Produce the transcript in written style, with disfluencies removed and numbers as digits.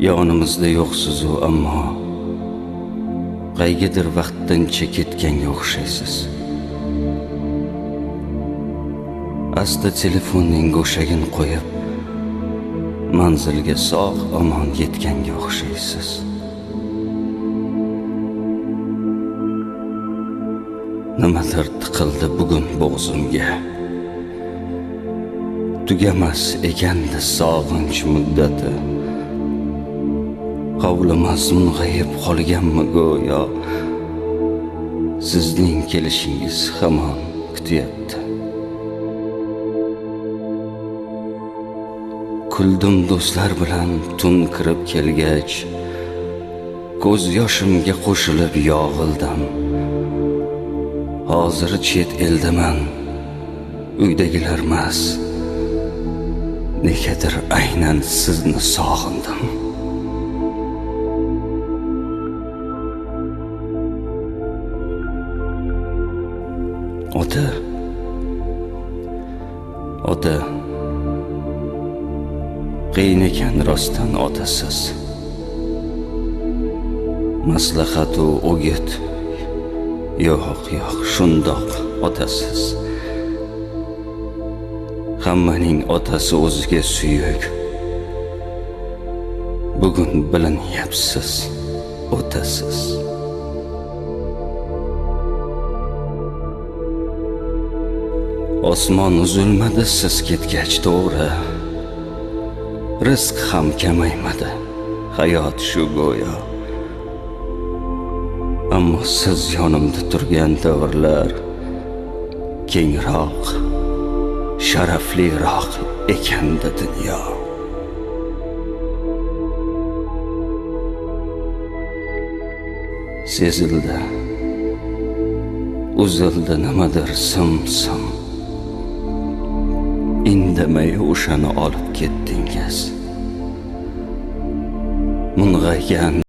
Yonimizda yo'qsiz-u ammo qaygidir vaqtdan ketganga o'xshaysiz. Asta telefonning go'shagini qo'yib, manzilga sog' omon yetganga o'xshaysiz. Nimadir tiqildi bugun bo'g'zimga. Tugamas ekandi sog'inch muddati. Qavlimas mung'ayib qolganmi go'yo, sizning kelishingiz hamon kutyapti. Kuldim do'stlar bilan tun kirib kelgach, ko'z yoshimga qo'shilib yog'ildim. Hozir chet eldaman, uydagilarmas. Negadir aynan sizni sog'indim. Ota, qiyin ekan rostdan otasiz. Maslahatu o'git, yo'q, shundoq otasiz. Hammaning otasi o'ziga suyuk. Bugun bilinyapsiz, otasiz. Osmon uzilmadi siz ketgach to'g'ri. Rizq ham kamaymadi, hayot shu go'yo. Ammo siz yonimda turgan davrlar kengroq, sharafliroq ekanda dunyo. Sezildi, uzildi nimadir sim-sim. Indamay o'shani olib ketdingiz. Mung'aygan